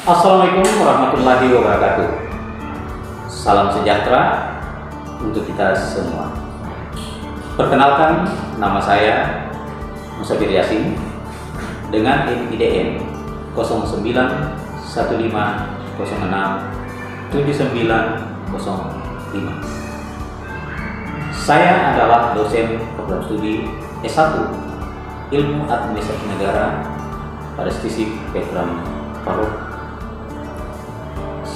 Assalamualaikum warahmatullahi wabarakatuh. Salam sejahtera untuk kita semua. Perkenalkan, nama saya Musafir Yasin dengan NIM IDN 0915067905. Saya adalah dosen program studi S1 Ilmu Administrasi Negara pada STISIP Veteran Palu.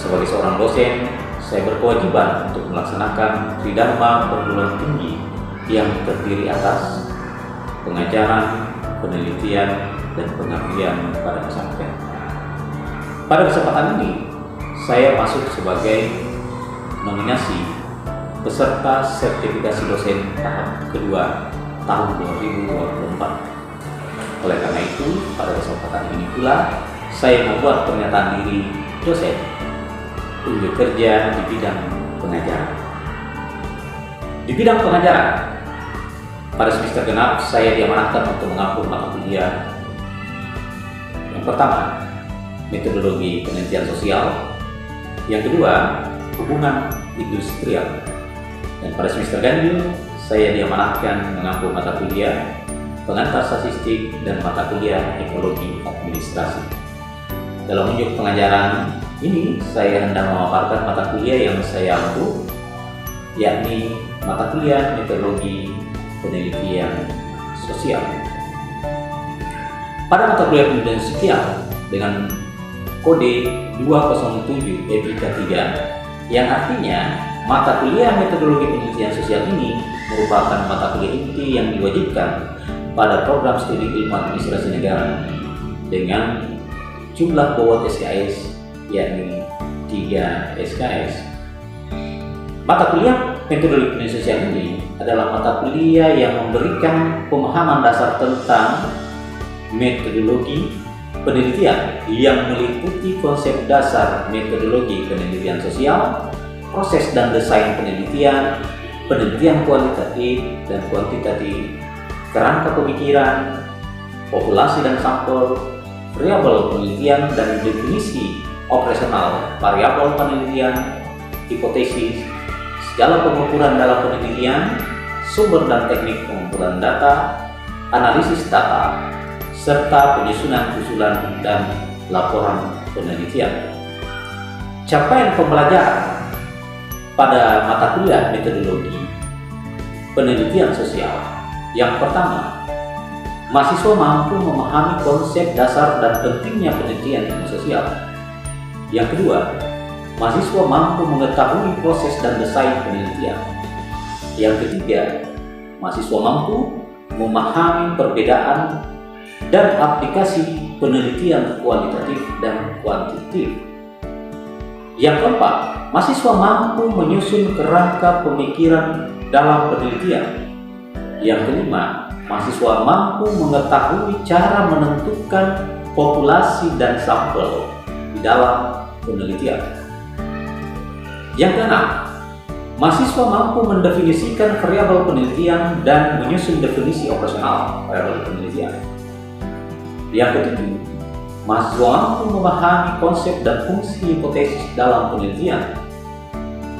Sebagai seorang dosen, saya berkewajiban untuk melaksanakan tridharma perguruan tinggi yang terdiri atas pengajaran, penelitian, dan pengabdian pada pesantren. Pada kesempatan ini, saya masuk sebagai nominasi peserta sertifikasi dosen tahap kedua tahun 2024. Oleh karena itu, pada kesempatan ini pula, saya membuat pernyataan diri dosen untuk bekerja di bidang pengajaran. Di bidang pengajaran, pada semester genap saya diamanahkan untuk mengampu mata kuliah. Yang pertama, metodologi penelitian sosial. Yang kedua, hubungan industrial. Dan pada semester ganjil, saya diamanahkan mengampu mata kuliah pengantar statistik dan mata kuliah ekologi administrasi. Dalam unjuk pengajaran ini, saya hendak memaparkan mata kuliah yang saya ampu, yakni mata kuliah metodologi penelitian sosial. Pada mata kuliah penelitian sosial dengan kode 207 EPIKA 3, yang artinya mata kuliah metodologi penelitian sosial ini merupakan mata kuliah inti yang diwajibkan pada program studi ilmu administrasi negara dengan jumlah bobot SKS yakni 3 SKS. Mata kuliah metodologi penelitian sosial ini adalah mata kuliah yang memberikan pemahaman dasar tentang metodologi penelitian yang meliputi konsep dasar metodologi penelitian sosial, proses dan desain penelitian, penelitian kualitatif dan kuantitatif, kerangka pemikiran, populasi dan sampel, variabel penelitian dan definisi operasional variabel penelitian, hipotesis, segala pengukuran dalam penelitian, sumber dan teknik pengumpulan data, analisis data, serta penyusunan usulan dan laporan penelitian. Capaian pembelajaran pada mata kuliah metodologi penelitian sosial. Yang pertama, mahasiswa mampu memahami konsep dasar dan pentingnya penelitian ilmu sosial. Yang kedua, mahasiswa mampu mengetahui proses dan desain penelitian. Yang ketiga, mahasiswa mampu memahami perbedaan dan aplikasi penelitian kualitatif dan kuantitatif. Yang keempat, mahasiswa mampu menyusun kerangka pemikiran dalam penelitian. Yang kelima, mahasiswa mampu mengetahui cara menentukan populasi dan sampel di dalam penelitian. Yang keenam, mahasiswa mampu mendefinisikan variabel penelitian dan menyusun definisi operasional variabel penelitian. Yang ketujuh, mahasiswa mampu memahami konsep dan fungsi hipotesis dalam penelitian.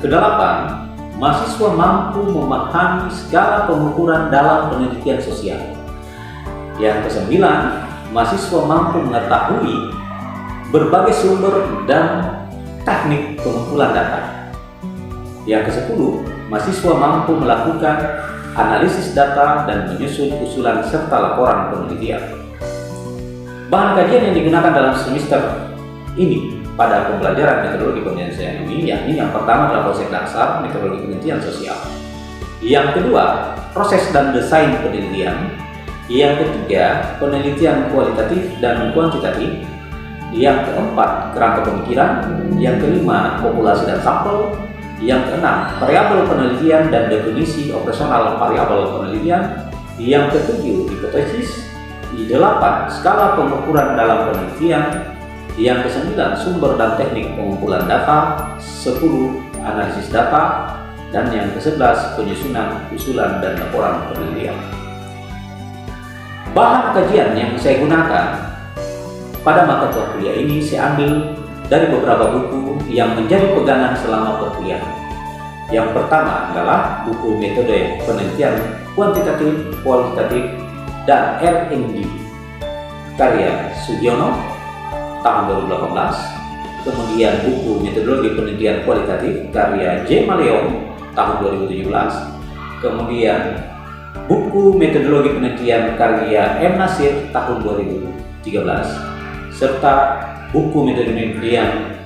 Kedelapan, mahasiswa mampu memahami segala pengukuran dalam penelitian sosial. Yang kesembilan, mahasiswa mampu mengetahui berbagai sumber dan teknik pengumpulan data. Yang ke-10, mahasiswa mampu melakukan analisis data dan menyusun usulan serta laporan penelitian. Bahan kajian yang digunakan dalam semester ini pada pembelajaran metodologi penelitian ini yakni yang pertama adalah konsep dasar metodologi penelitian sosial. Yang kedua, proses dan desain penelitian. Yang ketiga, penelitian kualitatif dan kuantitatif. Yang keempat, kerangka pemikiran. Yang kelima, populasi dan sampel. Yang keenam, variabel penelitian dan definisi operasional variabel penelitian. Yang ketujuh, hipotesis. Delapan, skala pengukuran dalam penelitian. Yang kesembilan, sumber dan teknik pengumpulan data. 10, analisis data. Dan yang ke-11, penyusunan usulan dan laporan penelitian. Bahan kajian yang saya gunakan pada mata kuliah ini saya ambil dari beberapa buku yang menjadi pegangan selama perkuliahan. Yang pertama adalah buku metode penelitian kuantitatif, kualitatif, dan R&D karya Sugiono tahun 2018. Kemudian buku metodologi penelitian kualitatif karya J. Maleong tahun 2017. Kemudian buku metodologi penelitian karya M. Nasir tahun 2013, serta buku metode penelitian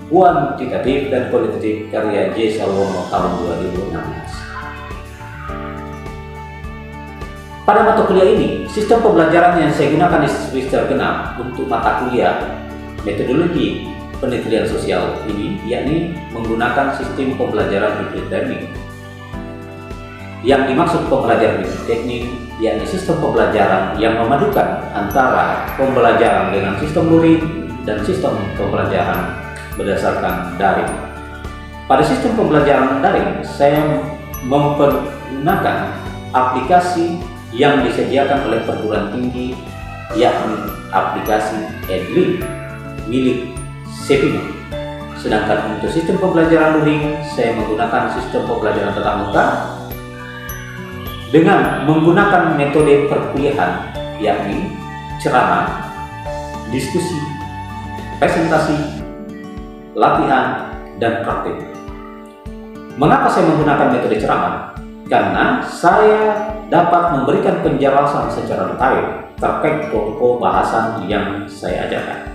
kuantitatif dan kualitatif karya J. Salwono tahun 2016. Pada mata kuliah ini, sistem pembelajaran yang saya gunakan di semester genap untuk mata kuliah metodologi penelitian sosial ini yakni menggunakan sistem pembelajaran hybrid learning. Yang dimaksud pembelajaran hybrid teknik yakni sistem pembelajaran yang memadukan antara pembelajaran dengan sistem luring dan sistem pembelajaran berdasarkan daring. Pada sistem pembelajaran daring, saya mempergunakan aplikasi yang disediakan oleh perguruan tinggi, yakni aplikasi Edlink milik Sepimo. Sedangkan untuk sistem pembelajaran luring, saya menggunakan sistem pembelajaran tatap muka dengan menggunakan metode perkuliahan, yakni ceramah, diskusi, presentasi, latihan, dan praktik. Mengapa saya menggunakan metode ceramah? Karena saya dapat memberikan penjelasan secara detail terkait pokok bahasan yang saya ajarkan.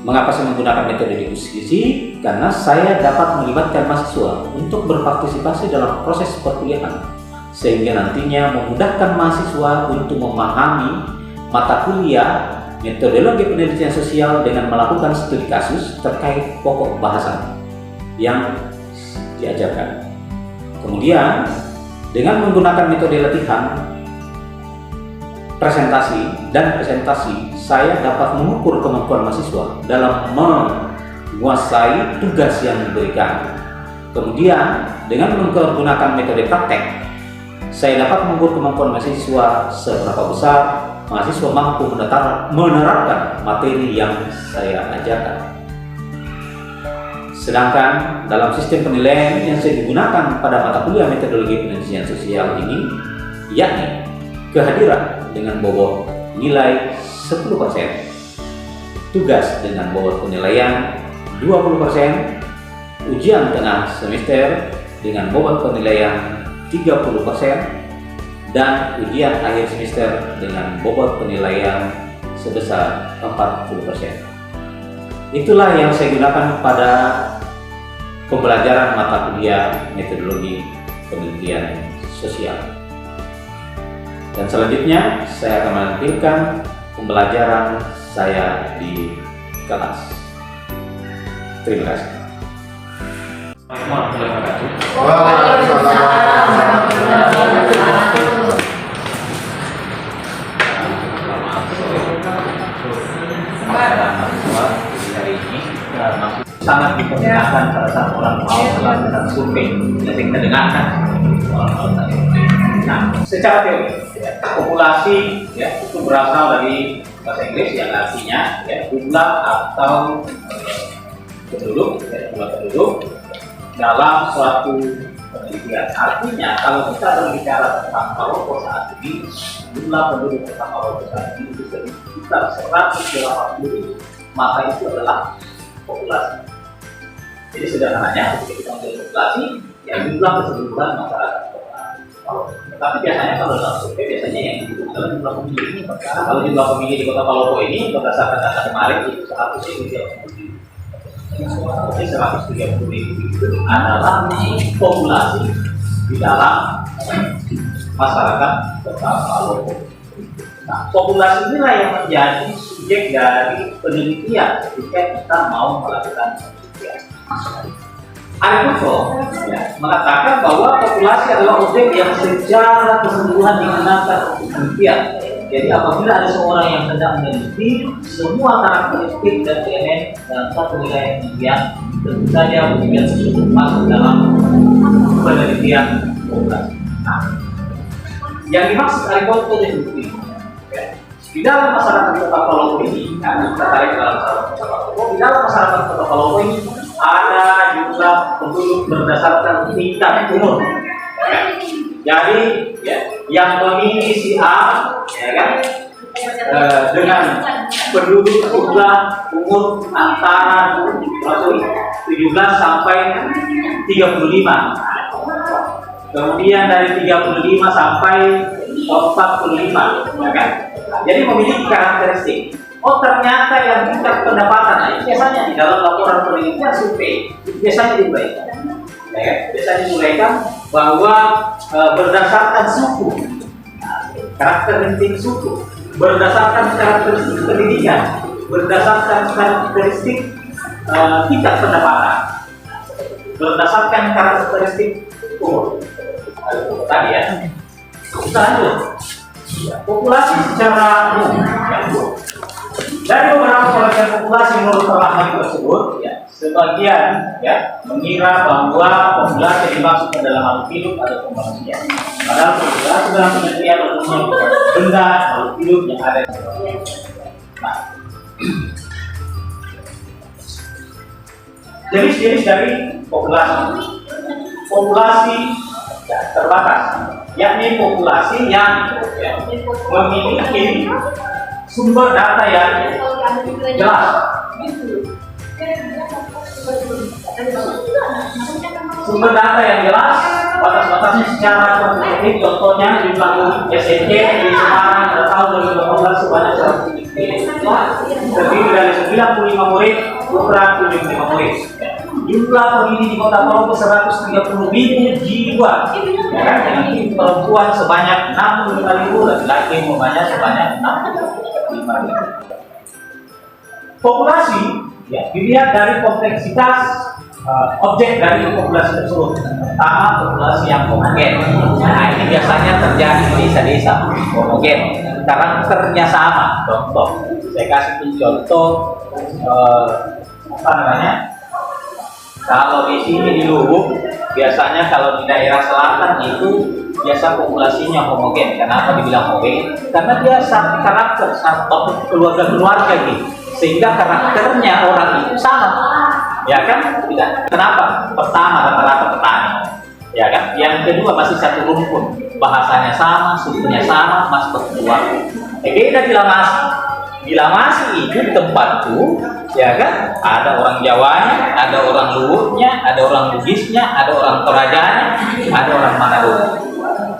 Mengapa saya menggunakan metode diskusi? Karena saya dapat melibatkan mahasiswa untuk berpartisipasi dalam proses perkuliahan, sehingga nantinya memudahkan mahasiswa untuk memahami mata kuliah metodologi penelitian sosial dengan melakukan studi kasus terkait pokok bahasan yang diajarkan. Kemudian, dengan menggunakan metode latihan, presentasi, saya dapat mengukur kemampuan mahasiswa dalam menguasai tugas yang diberikan. Kemudian, dengan menggunakan metode praktek, saya dapat mengukur kemampuan mahasiswa seberapa besar mahasiswa mampu menerapkan materi yang saya ajarkan. Sedangkan dalam sistem penilaian yang saya digunakan pada mata kuliah metodologi penelitian sosial ini, yakni kehadiran dengan bobot nilai 10%, tugas dengan bobot penilaian 20%, ujian tengah semester dengan bobot penilaian 30%, dan ujian akhir semester dengan bobot penilaian sebesar 40%. Itulah yang saya gunakan pada pembelajaran mata kuliah metodologi penelitian sosial. Dan selanjutnya saya akan menampilkan pembelajaran saya di kelas. Terima kasih. Sangat diperkenalkan pada saat orang mau melakukan survei yang kita dengarkan. Nah, secara teori, populasi itu berasal dari bahasa Inggris yang artinya jumlah atau penduduk, jumlah penduduk dalam suatu penelitian. Artinya kalau kita berbicara tentang Maroko saat ini, jumlah penduduk tentang Maroko saat ini itu sekitar 180, maka itu adalah populasi. Jadi sederhananya ketika kita menjadi populasi, jumlah keseluruhan masyarakat kota. Tapi biasanya kalau dalam survei biasanya yang dihitung adalah jumlah pemilih ini. Kalau jumlah pemilih di kota Palopo ini berdasarkan data kemarin itu 130 itu adalah populasi di dalam masyarakat kota Palopo. Nah, populasi inilah yang menjadi subjek dari penelitian ketika kita mau melakukan penelitian. Aristotle mengatakan bahwa populasi adalah objek yang secara keseluruhan digunakan untuk penelitian. Jadi apabila ada seorang yang sedang meneliti semua karakteristik dan elemen dalam satu wilayah penelitian, tentu saja penelitian tersebut masuk dalam penelitian populasi. Nah, yang dimaksud Aristotle itu Di dalam masyarakat Kota Palopo ini, kita tarik dalam masyarakat Kota Palopo, di dalam masyarakat Kota Palopo ini ada jumlah penduduk berdasarkan tingkat umur. Jadi, ya, yang memilih si A, ya kan, dengan penduduk jumlah umur antara 17 sampai 35. Kemudian dari 35 sampai 45, ya kan? Jadi memiliki karakteristik. Oh, ternyata yang tingkat pendapatan, nah, biasanya di dalam laporan penelitian survei biasanya diuraikan, ya kan? Biasanya diuraikan bahwa berdasarkan suku, karakteristik suku, berdasarkan karakteristik pendidikan, berdasarkan karakteristik tingkat pendapatan, berdasarkan karakteristik umur. Tadi ya. Kita lanjut. Populasi secara umum. Dari beberapa bagian populasi menurut perlahan tersebut, ya, sebagian ya mengira bahwa populasi dimaksud dalam makhluk hidup atau manusia. Padahal populasi dalam pengertian umumnya benda makhluk hidup yang ada di nah, jenis-jenis dari populasi ya, terbatas, yakni populasi yang ya, memiliki sumber data yang jelas. Sumber data yang jelas, batas-batasnya secara kuantitatif, contohnya jumlah SNC di Semarang pada tahun 2018 sebanyak 100 terdiri dari 95 murid, ukuran 75 murid. Jumlah pendidik di Kota Palopo 130.000 jiwa, ya kan? Dengan perempuan sebanyak 65.000 dan laki-laki sebanyak 65.000. Populasi ya, dilihat dari kompleksitas objek dari populasi tersebut. Pertama, populasi yang homogen. Nah, ini biasanya terjadi di desa-desa homogen. Karakternya sama. Contoh, saya kasih contoh apa namanya? Kalau di sini di Lubuk, biasanya kalau di daerah selatan itu biasa populasinya homogen. Kenapa dibilang homogen? Karena dia satu karakter, satu keluarga gitu, sehingga karakternya orang itu sama, ya kan? Tidak. Kenapa? Pertama rata-rata petani, ya kan? Yang kedua masih satu rumpun, bahasanya sama, sukunya sama, masih berkeluarga. Beda di Lamasi. Di Lamasi itu di tempatku, ya kan, ada orang Jawanya, ada orang Luwuknya, ada orang Bugisnya, ada orang Torajanya, ada orang Manado,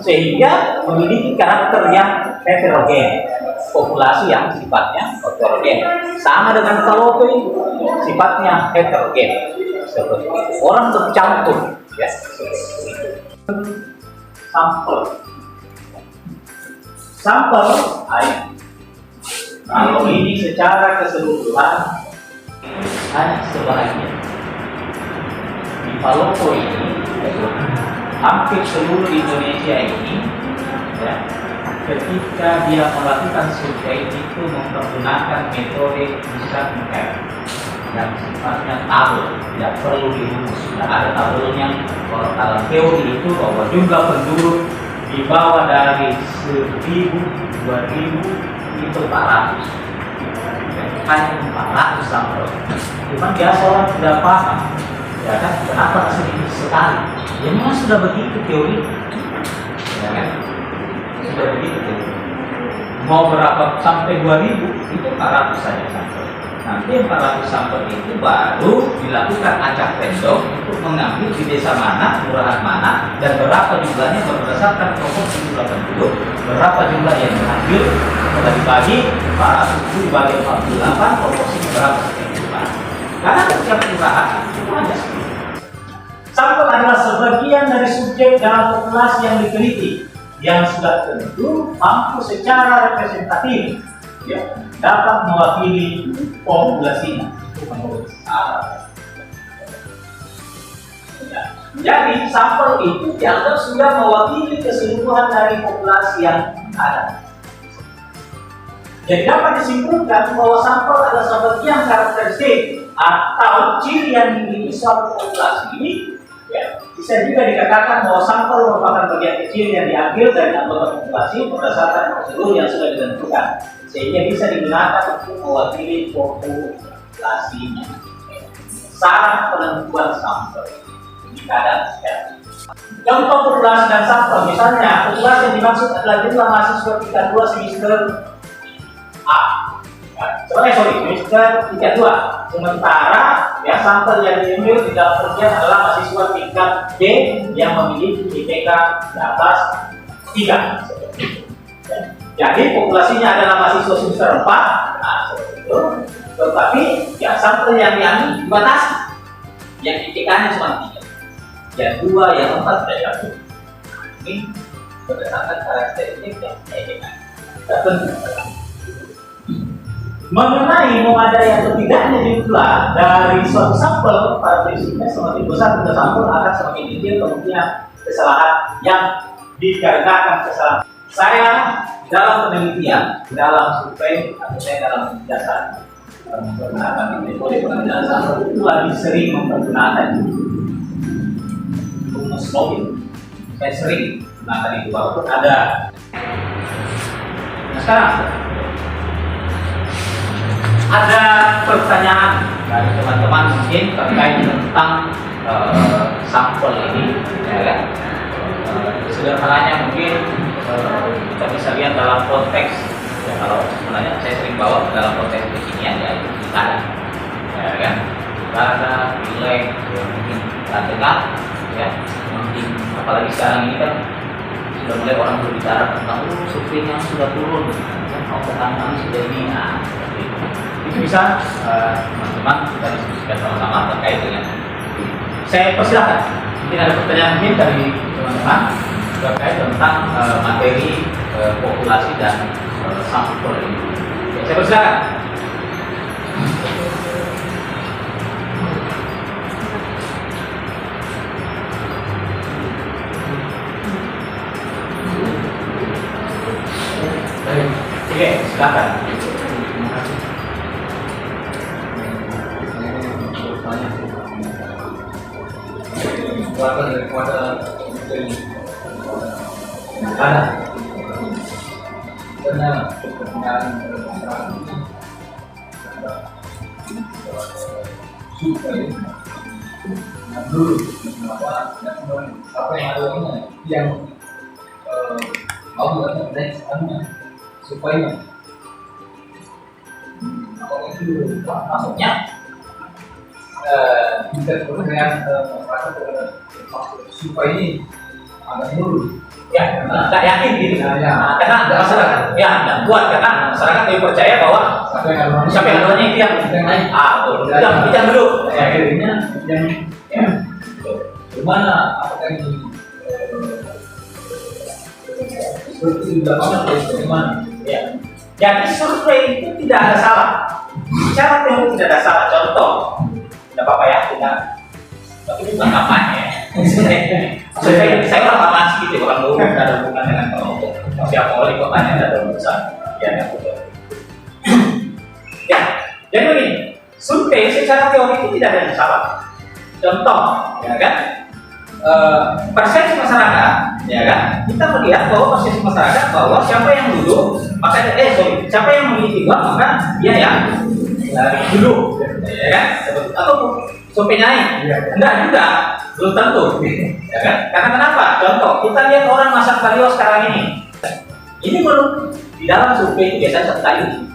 sehingga memiliki karakter yang heterogen, populasi yang sifatnya heterogen. Sama dengan Palopo ini, sifatnya heterogen, seperti itu. Orang bercampur, ya. Sampel air. Kalau ini secara keseluruhan hanya sebagian. Di Palopo ini, hampir seluruh Indonesia ini, ya, ketika dia melakukan survei itu menggunakan metode pusat mengkaji yang sifatnya tabel, tidak perlu dirumus. Ada tabelnya. Kalau dalam teori itu bahwa jumlah penduduk di bawah dari 1.000, 2.000 itu 400, hanya 400 sampel. Cuma biasa orang tidak paham, ya kan? Kenapa sedikit sekali? Ya memang sudah begitu teori, ya kan? Sudah begitu teori. Mau berapa sampai 2.000 itu 400 saja sampel. Nanti 400 sampel itu baru dilakukan acak pendok untuk mengambil di desa mana, kelurahan mana, dan berapa jumlahnya berdasarkan proporsi jumlah penduduk, berapa jumlah yang diambil, dibagi 400 itu dibagi 48, proporsi berapa setiap kelurahan. Karena setiap kelurahan itu hanya seperti. Sampel adalah sebagian dari subjek dalam populasi yang diteliti, yang sudah tentu mampu secara representatif, ya, dapat mewakili populasinya. Menurut saya. Ya. Jadi sampel itu dianggap sudah mewakili keseluruhan dari populasi yang ada. Jadi dapat disimpulkan bahwa sampel adalah sebagian karakteristik atau ciri yang dimiliki suatu populasi ini. Ya, bisa juga dikatakan bahwa sampel merupakan bagian kecil yang diambil dari anggota populasi berdasarkan prosedur yang sudah ditentukan. sehingga bisa digunakan untuk mewakili populasinya. Syarat penentuan sampel di keadaan sekarang. Contoh populasi dan sampel, misalnya populasi yang dimaksud adalah jumlah mahasiswa tingkat 2 semester A. Semester 32. Sementara ya sampel yang diambil di dalam penelitian adalah mahasiswa tingkat B yang memiliki IPK di atas 3. Jadi populasinya adalah mahasiswa semester 4. Nah, seperti itu. Tetapi ya sampel yang diambil dibatasi. Yang IPK-nya cuma 3. Yang 2, yang 4 tidak diambil. Ini berdasarkan karakteristik yang IPK. Mengenai memadai atau tidaknya jumlah dari suatu sampel, pada prinsipnya semakin besar jumlah sampel akan semakin tinggi kemungkinan kesalahan yang dikarenakan kesalahan. Saya dalam penelitian, dalam survei, atau saya dalam penjelasan menggunakan metode pengambilan sampel itu lebih sering mempergunakan rumus mobil. Saya sering menggunakan itu walaupun ada. Nah sekarang ada pertanyaan dari teman-teman mungkin terkait tentang sampel ini, ya kan? Sederhananya mungkin kita bisa lihat dalam konteks, ya, kalau sebenarnya saya sering bawa dalam konteks kekinian ya itu pilkada, ya kan? Pilkada, pileg, ya, mungkin tengah, ya, mungkin apalagi sekarang ini kan sudah mulai orang berbicara tentang surveinya sudah turun, mau pertanyaan sudah ini, nah, seperti itu bisa teman-teman kita diskusikan sama-sama terkait dengan ini. Saya persilahkan, mungkin ada pertanyaan mungkin dari teman-teman terkait tentang materi populasi dan sampel ini. Ya, saya persilahkan. Oke, silakan. Ada benar dulu apa yang ada ini yang mau dilakukan supaya itu maksudnya bisa dengan supaya ini agak dulu. Ya, nggak yakin gitu. Nah, karena masyarakat, ya nggak kuat karena masyarakat lebih percaya bahwa sampai anuannya itu yang naik. Tidak dulu. Ya, akhirnya yang ya, gimana? Apakah ini seperti dilakukan oleh bagaimana? Ya, jadi survei itu tidak ada salah. Secara teori tidak ada salah. Contoh, tidak apa-apa ya kita. Tapi itu bukan kampanye. Saya orang amasi gitu, orang dulu tidak ada hubungan dengan kelompok. Tapi apa oleh kotanya tidak ada urusan. Ya, ya. Jadi begini, survei secara teori itu tidak ada yang salah. Contoh, ya kan? Persepsi masyarakat, ya kan? Kita melihat bahwa persepsi masyarakat bahwa siapa yang duduk, maka siapa yang memiliki uang maka dia yang duduk, ya kan? Atau survei naik, enggak juga, belum tentu, ya kan? Karena kenapa? Contoh, kita lihat orang masak kalio sekarang ini belum di dalam survei itu biasanya satu kali.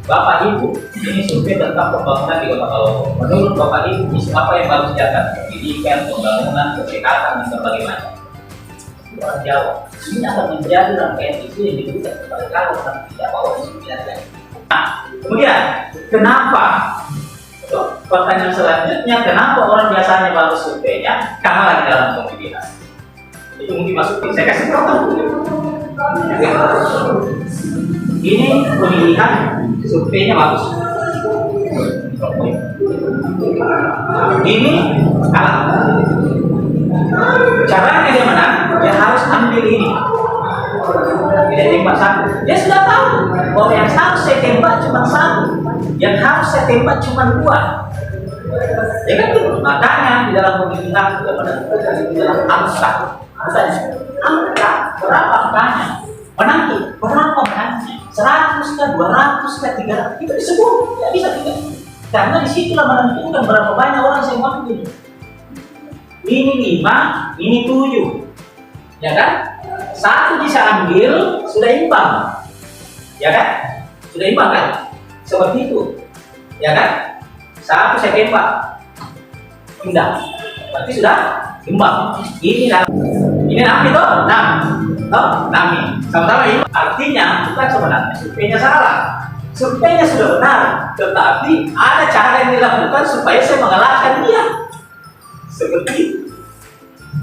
Bapak Ibu, ini survei tentang pembangunan di Kota Palopo. Menurut Bapak Ibu, isu apa yang harus dijaga? Pendidikan, pembangunan, kesehatan, dan berbagai macam. Orang Jawa, ini akan menjadi rangkaian isu yang diberikan kepada kalau orang tidak bawa isu pilihan. Nah, kemudian kenapa? Pertanyaan selanjutnya, kenapa orang biasanya bagus surveinya? Karena lagi dalam pemilihan. Itu mungkin masuk. Saya kasih contoh. Ini pemilihan surveinya bagus. Ini kalah. Caranya dia menang, dia harus ambil ini. Tidak tembak satu. Dia sudah tahu bahwa yang harus saya tembak cuma satu, yang harus saya tembak cuma 2. Ya kan itu makanya di dalam pemilihan juga menentukan di dalam angka. Misalnya, angka berapa angkanya? Menantu berapa menantunya? 100 kah, 200 kah, 300, itu disebut, tidak bisa tidak. Karena disitulah menentukan berapa banyak orang yang mengambil. Ini 5, ini 7, ya kan? Satu bisa ambil, sudah imbang, ya kan? Sudah imbang kan? Seperti itu, ya kan? Satu saya tembak, indah, berarti sudah imbang. Ini 6 itu, 6 ini, sama-sama ini. Artinya bukan sebenarnya surveinya salah, surveinya sudah benar, tetapi ada cara yang dilakukan supaya saya mengalahkan dia. Seperti itu.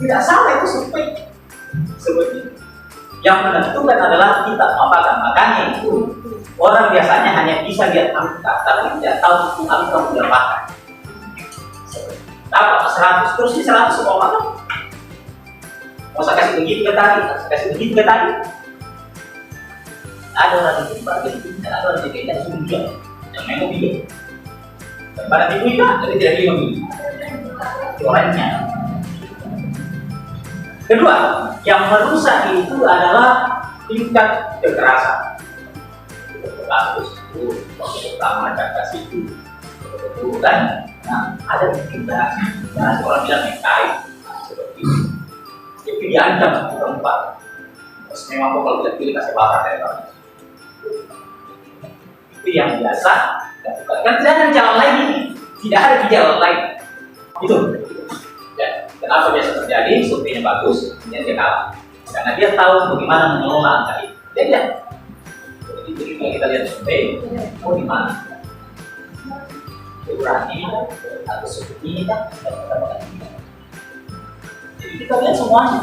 Tidak salah itu survei. Seperti itu. Yang menentukan adalah kita apakah. Makanya itu orang biasanya hanya bisa lihat angka, tapi tidak tahu itu angka berapa. Dapat 100 terus ini 100 semua apa? Mau saya kasih begitu ke tadi, kasih begitu ke tadi. Ada orang itu bagian itu, ada orang itu tidak sungguh yang main mobil. Pada itu jadi tidak lima mobil. Orangnya. Kedua, yang merusak itu adalah tingkat kekerasan. Bagus itu, pertama cakap itu, betul kan? Nah, ada tingkat, nah orang bilang yang kait, seperti itu. Jadi diancam tempat. Terus memang kalau tidak pilih kasih bakar dari orang. Itu yang biasa. Kan tidak ada jalan lain ini, tidak ada jalan lain. Itu. Ya, kenapa biasa terjadi? Surveinya bagus, kemudian dia kalah. Karena dia tahu bagaimana mengelola angka itu. Dia lihat. Jadi kalau kita lihat survei, oh di mana? Berani atau seperti ini kan? Jadi kita lihat semuanya,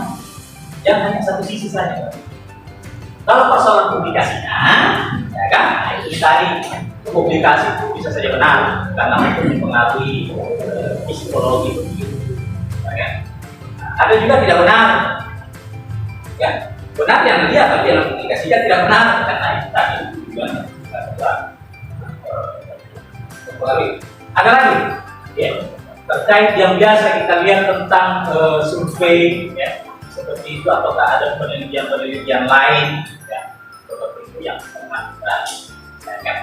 jangan hanya satu sisi saja. Kalau persoalan publikasinya, ya kan? Itu tadi publikasi itu bisa saja benar karena itu mempengaruhi psikologi begitu. Ya. Ada juga tidak benar, ya benar yang dia tapi yang publikasinya tidak benar karena itu tadi tujuannya mempengaruhi. Ada lagi, ya terkait yang biasa kita lihat tentang survei, ya seperti itu ataukah ada penelitian lain, ya seperti itu yang pernah saya kan.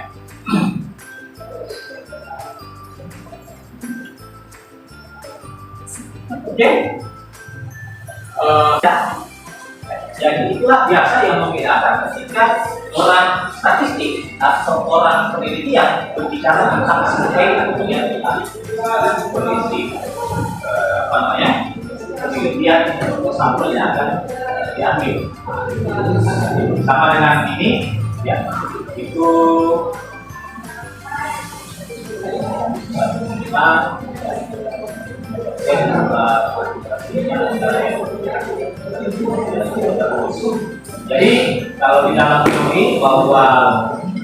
Oke. Jadi itulah biasa yang membedakan ketika orang statistik atau orang penelitian berbicara tentang survei kemudian kondisi penelitian untuk sampel yang akan diambil. Sama dengan ini, ya itu jadi kalau di dalam teori bahwa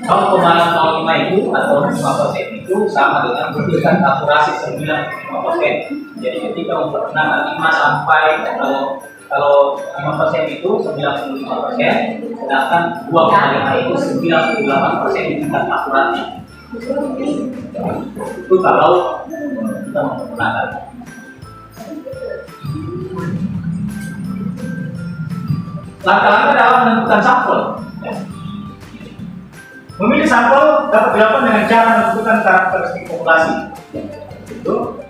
0,05 itu atau 5% itu sama dengan memberikan akurasi 95%. Jadi ketika memperkenalkan 5 sampai kalau 5% itu 95%, sedangkan 2,5 itu 98% di tingkat akuratnya. Itu kalau kita menggunakan. Langkah-langkah dalam menentukan sampel. Memilih sampel dapat dilakukan dengan cara menentukan karakteristik populasi. Itu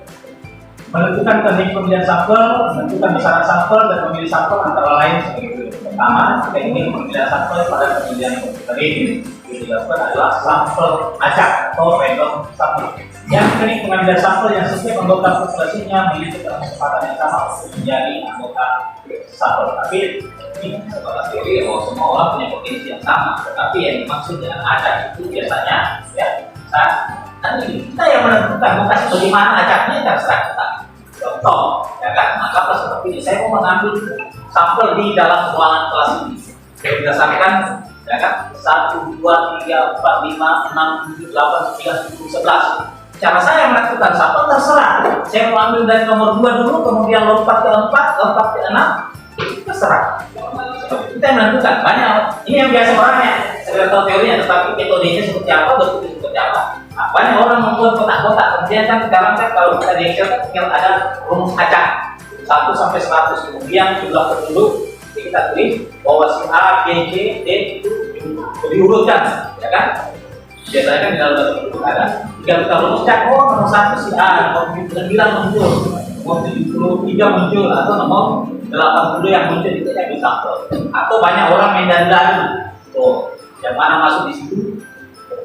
menentukan teknik pemilihan sampel, menentukan besaran sampel, dan memilih sampel antara lain sebagai berikut. Pertama, kita ingin pemilihan sampel pada pemilihan komputer ini. Yang dilakukan adalah sampel acak atau random sampel. Yang teknik pengambilan sampel yang setiap anggota populasinya memiliki kesempatan yang sama untuk menjadi anggota sampel. Tapi ini sebagai teori bahwa semua orang punya potensi yang sama, tetapi yang dimaksud dengan acak itu biasanya ya nanti kita yang menentukan mau kasih bagaimana acaknya terserah kita. Contoh, ya kan? Maka seperti ini saya mau mengambil sampel di dalam ruangan kelas ini. Saya berdasarkan ya kan 1, 2, 3, 4, 5, 6, 7, 8, 9, 10, 11. Cara saya menentukan sampel terserah. Saya mau ambil dari nomor 2 dulu, kemudian lompat ke 4, lompat ke 6, terserah. Kita yang menentukan. Banyak. Ini yang biasa orangnya. Saya tahu teorinya, tetapi metodenya seperti apa, bentuknya seperti apa. Banyak orang membuat kotak-kotak. Kemudian kan sekarang kan kalau kita di Excel kan tinggal ada rumus acak 1 sampai 100. Kemudian jumlah penduduk kita tulis bahwa si A, B, C, D itu diurutkan, ya kan? Biasanya kan di dalam data penduduk ada 3 juta rumuskan, oh nomor 1 si A, nomor 9 muncul, nomor 73 muncul, atau nomor 80 yang muncul itu yang disampel. Atau banyak orang main dandan, tuh yang mana masuk di situ,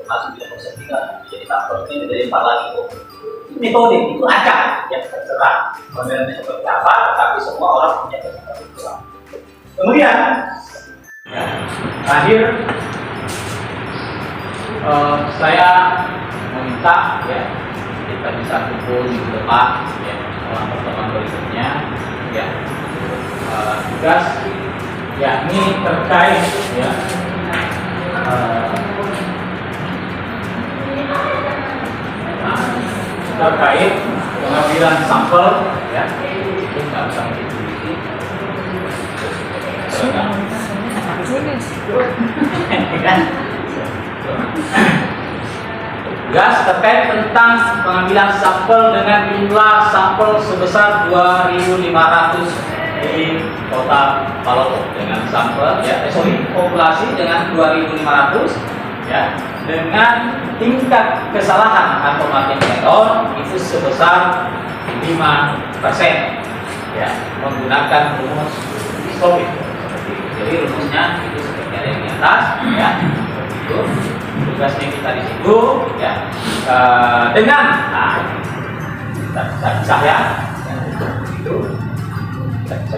masuk di nomor 9 jadi sampel ini dari 4 lagi. Itu metode, itu acak yang terserah modelnya seperti apa, tetapi semua orang punya kesempatan. Kemudian, ya, terakhir saya meminta ya kita bisa kumpul di depan ya dalam pertemuan berikutnya ya tugas yakni terkait ya terkait pengambilan sampel ya itu nggak bisa diteliti tugas terkait tentang pengambilan sampel dengan jumlah sampel sebesar 2.500 di kota Palopo dengan sampel ya populasi dengan 2.500 ya dengan tingkat kesalahan atau margin error itu sebesar 5% ya menggunakan rumus SOFIT. Jadi rumusnya itu seperti ada yang di atas ya itu tugasnya kita di situ ya dengan bisa ya itu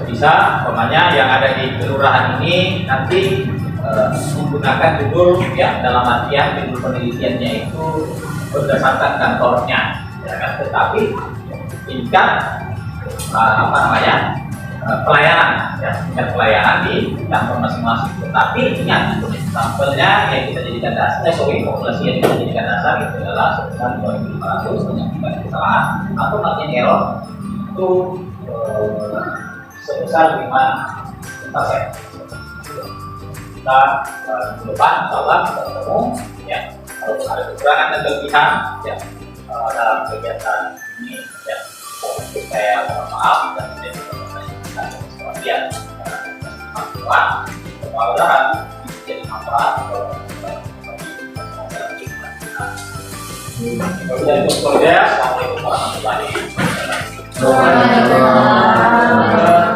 bisa pokoknya yang ada di kelurahan ini nanti menggunakan judul ya dalam artian judul penelitiannya itu berdasarkan kantornya ya kan tetapi tingkat apa namanya pelayanan ya tingkat pelayanan di kantor masing-masing tetapi ingat sampelnya yang kita jadikan dasar populasi yang kita jadikan dasar itu adalah sebesar 2.500 dengan tingkat kesalahan atau margin error itu sebesar 5%. Kita minggu depan insyaallah kita ketemu ya kalau ada kekurangan dan kelebihan ya dalam kegiatan ini ya saya mohon maaf dan saya juga sekalian manfaat mudah-mudahan jadi manfaat Assalamualaikum warahmatullahi wabarakatuh.